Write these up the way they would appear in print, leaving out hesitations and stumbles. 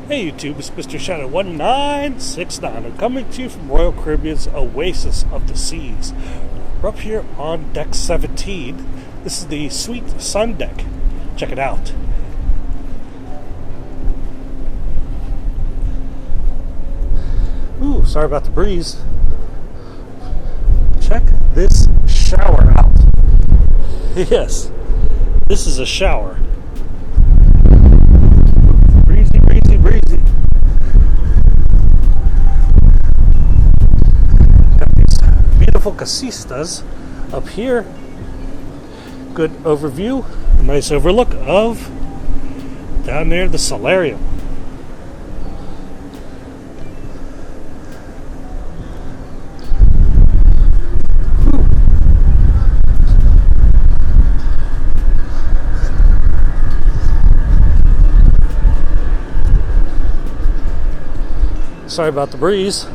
Hey YouTube, it's Mr. Shadow 1969. I'm coming to you from Royal Caribbean's Oasis of the Seas. We're up here on deck 17. This is the Sweet Sun deck. Check it out. Ooh, sorry about the breeze. Check this shower out. Yes, this is a shower. Breezy. Got these beautiful Casitas up here. Good overview. A nice overlook of down there the Solarium. Sorry about the breeze.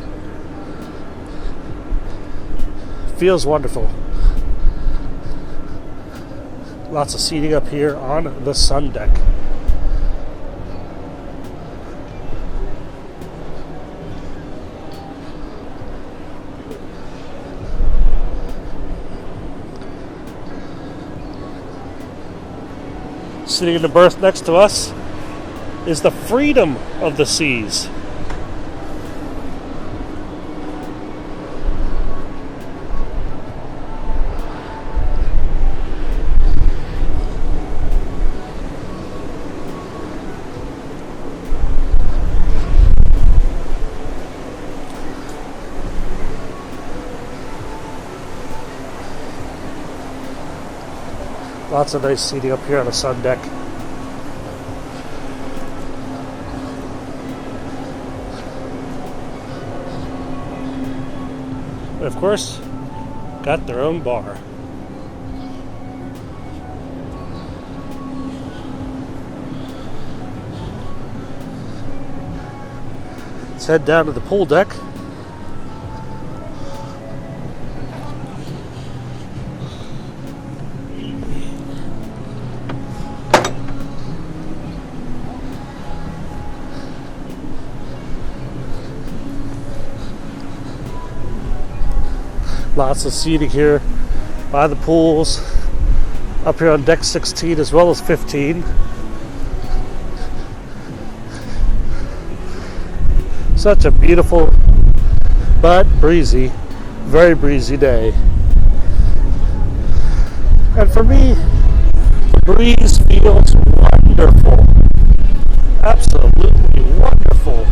Feels wonderful. Lots of seating up here on the sun deck. Sitting in the berth next to us is the Freedom of the Seas. Lots of nice seating up here on the sun deck. And of course, got their own bar. Let's head down to the pool deck. Lots of seating here by the pools, up here on deck 16 as well as 15. Such a beautiful but breezy, very breezy day. And for me, the breeze feels wonderful. Absolutely wonderful.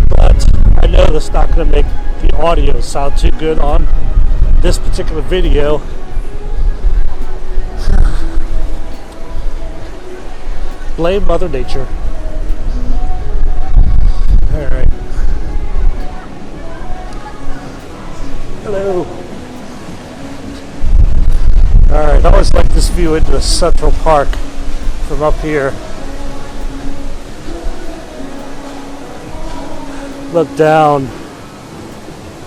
But I know that's not going to make the audio sound too good on this particular video. Blame Mother Nature. Alright. Hello. Alright, I always like this view into the Central Park from up here. Look down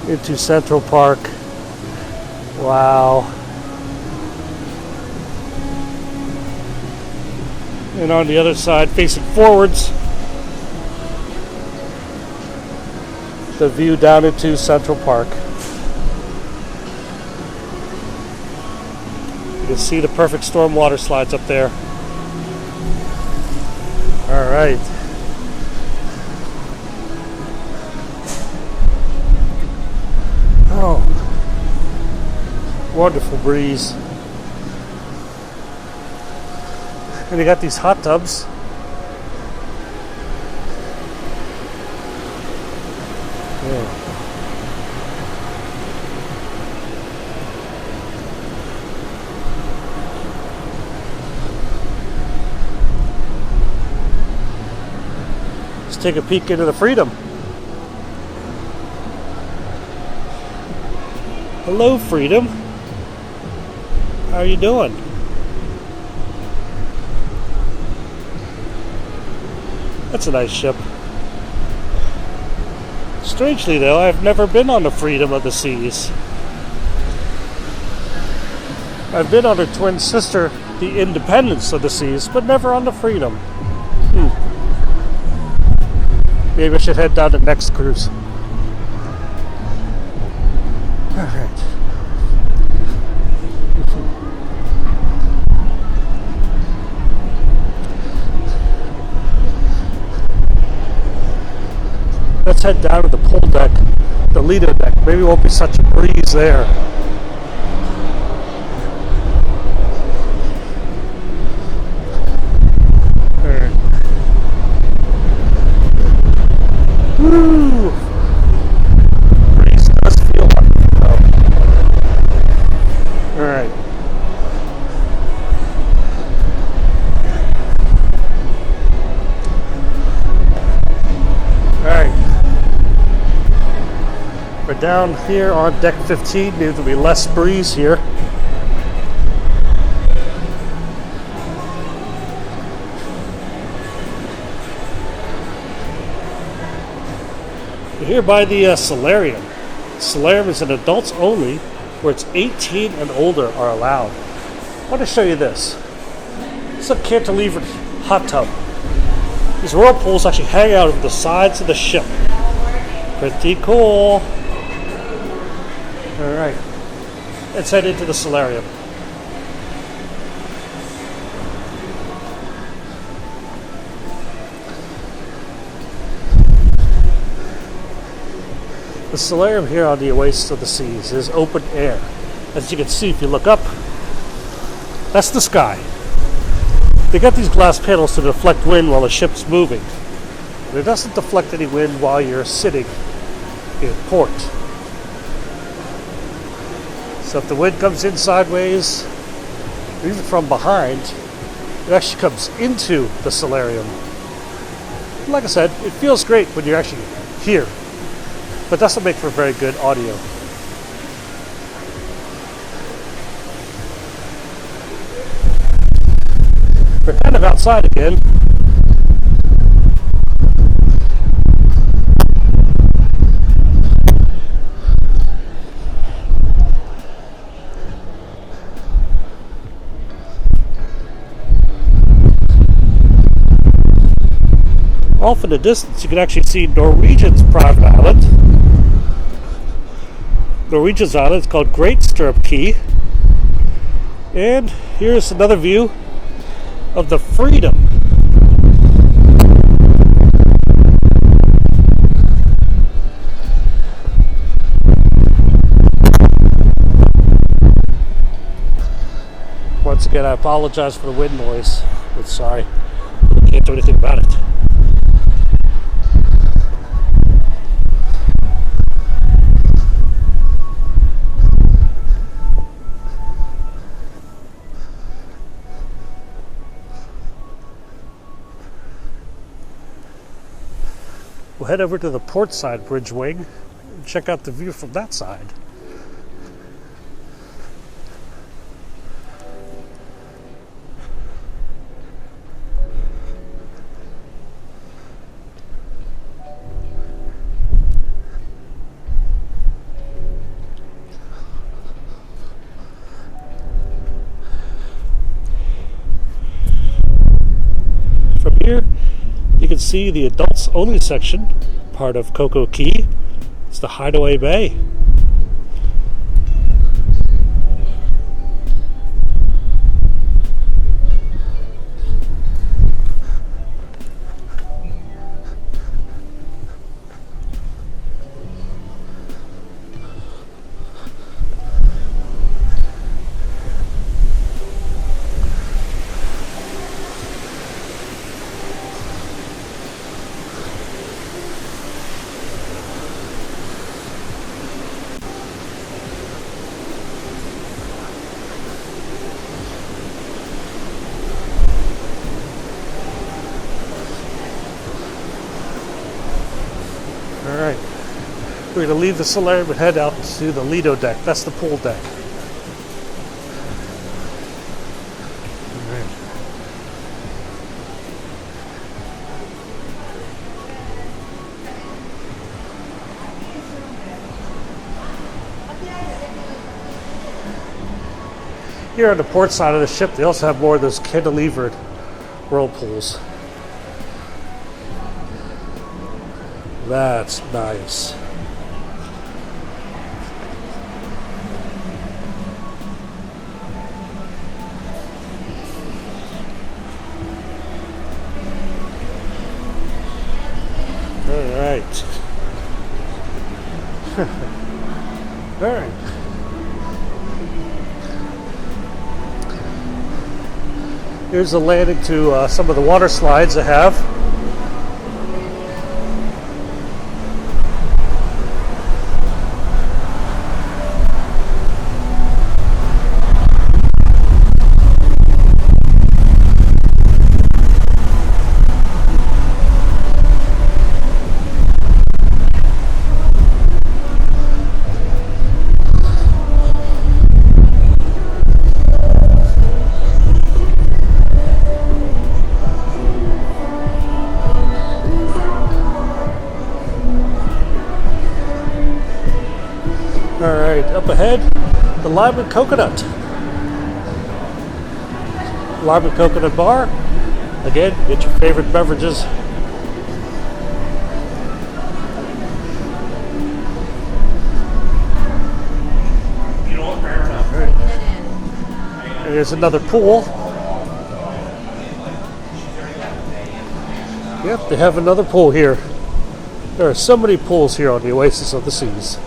into Central Park. Wow. And on the other side, facing forwards, the view down into Central Park. You can see the perfect storm water slides up there. All right. Oh, wonderful breeze. And you got these hot tubs. Yeah. Let's take a peek into the Freedom. Hello, Freedom. How are you doing? That's a nice ship. Strangely, though, I've never been on the Freedom of the Seas. I've been on her twin sister, the Independence of the Seas, but never on the Freedom. Maybe I should head down to next cruise. Alright. Let's head down to the pool deck, the Lido deck. Maybe it won't be such a breeze there. Woo! Breeze does feel wonderful though. Alright. Alright. We're down here on deck 15. Maybe there'll be less breeze here. We're here by the Solarium. Solarium is an adults only, where it's 18 and older are allowed. I want to show you this. It's a cantilevered hot tub. These whirlpools actually hang out over the sides of the ship. Pretty cool. Alright. Let's head into the Solarium. The Solarium here on the Oasis of the Seas is open air. As you can see, if you look up, that's the sky. They got these glass panels to deflect wind while the ship's moving. But it doesn't deflect any wind while you're sitting in port. So if the wind comes in sideways, or even from behind, it actually comes into the Solarium. Like I said, it feels great when you're actually here. But it doesn't make for very good audio. We're kind of outside again. Off in the distance, you can actually see Norwegian's private island. Norwegian's island is called Great Stirrup Key. And here's another view of the Freedom. Once again, I apologize for the wind noise. I'm sorry. I can't do anything about it. We'll head over to the port side bridge wing and check out the view from that side. From here, you can see the adults only section, part of Coco Key. It's the Hideaway Bay. Alright, we're going to leave the Solarium and head out to the Lido deck. That's the pool deck. Alright. Here on the port side of the ship, they also have more of those cantilevered whirlpools. That's nice. All right. All right. Here's the landing to some of the water slides I have. Alright, up ahead, the lime and coconut. Lime and coconut bar. Again, get your favorite beverages. Right. And there's another pool. Yep, they have another pool here. There are so many pools here on the Oasis of the Seas.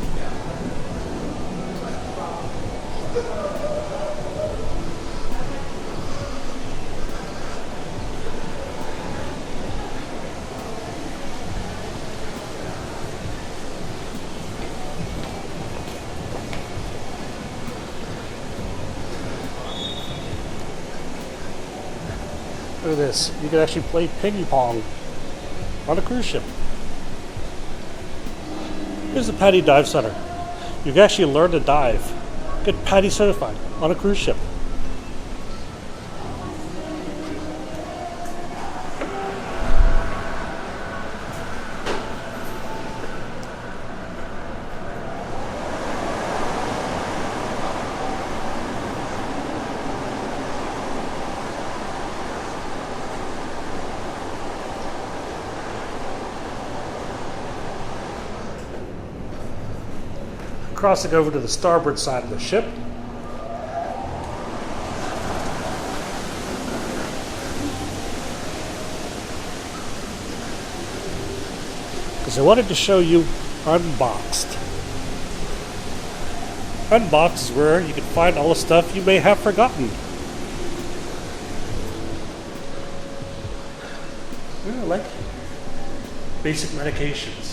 Look at this. You can actually play ping pong on a cruise ship. Here's the PADI Dive Center. You can actually learn to dive. Get PADI certified on a cruise ship. Crossing over to the starboard side of the ship. Because I wanted to show you Unboxed. Unboxed is where you can find all the stuff you may have forgotten. Yeah, like basic medications.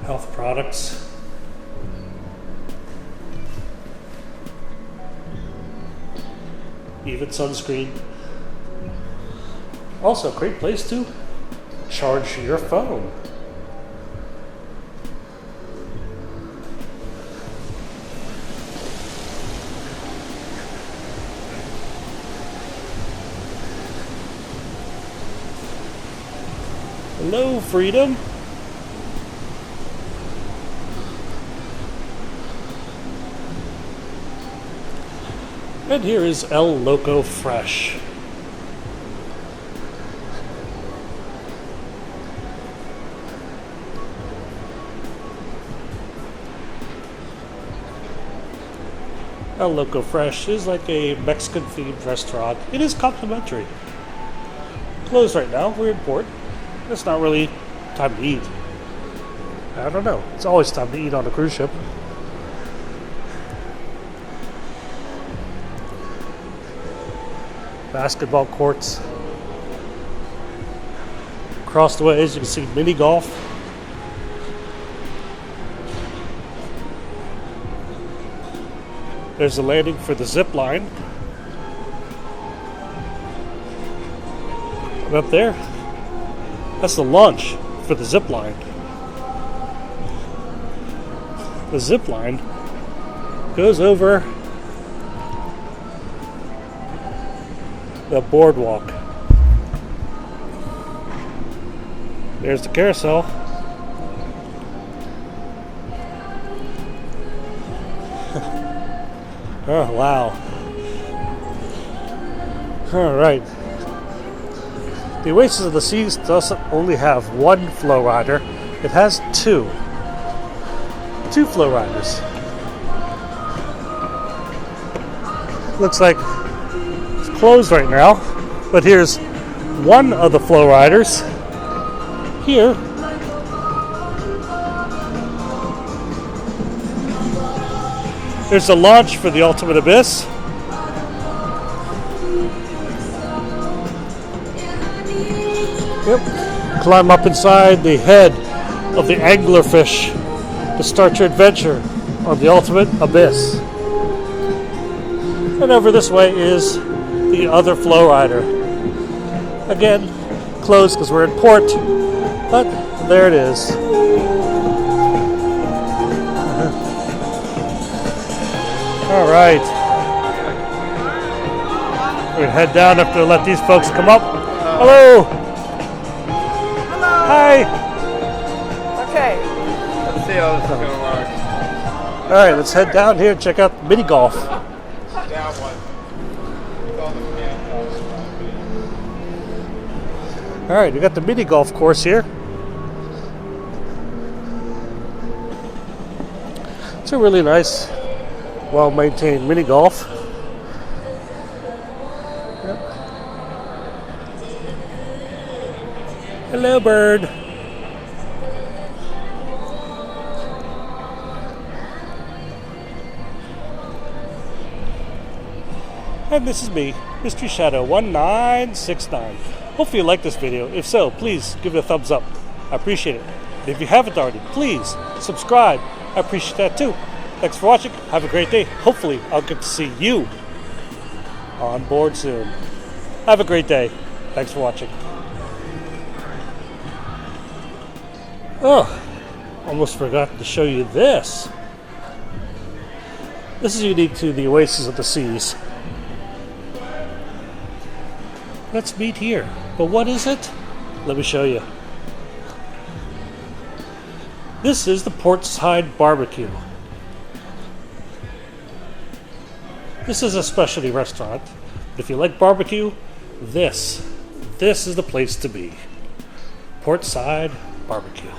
Health products. Even sunscreen. Also a great place to charge your phone. Hello, freedom. And here is El Loco Fresh. El Loco Fresh is like a Mexican themed restaurant. It is complimentary. Closed right now, we're in port. It's not really time to eat. I don't know. It's always time to eat on a cruise ship. Basketball courts. Across the way, as you can see, mini golf. There's the landing for the zip line. And up there, that's the launch for the zip line. The zip line goes over the boardwalk. There's the carousel. Oh, wow. Alright. The Oasis of the Seas doesn't only have one flow rider, it has two. Two flow riders. Looks like it's closed right now, but here's one of the flow riders. Here. There's the launch for the Ultimate Abyss. Yep. Climb up inside the head of the anglerfish to start your adventure on the Ultimate Abyss. And over this way is the other flow rider. Again, closed because we're in port, but there it is. All right. We're going to head down after to let these folks come up. Hello. Hello. Hi. Okay. Let's see how this is going to work. All right, let's head down here and check out mini golf. Down one. All right, we got the mini golf course here. It's a really nice, well-maintained mini golf. Yep. Hello, bird. And this is me, Mystery Shadow 1969. Hopefully you like this video. If so, please give it a thumbs up. I appreciate it. And if you haven't already, please subscribe. I appreciate that too. Thanks for watching. Have a great day. Hopefully I'll get to see you on board soon. Have a great day. Thanks for watching. Oh, almost forgot to show you this. This is unique to the Oasis of the Seas. Let's meet here. But what is it? Let me show you. This is the Portside Barbecue. This is a specialty restaurant. But if you like barbecue, this is the place to be. Portside Barbecue.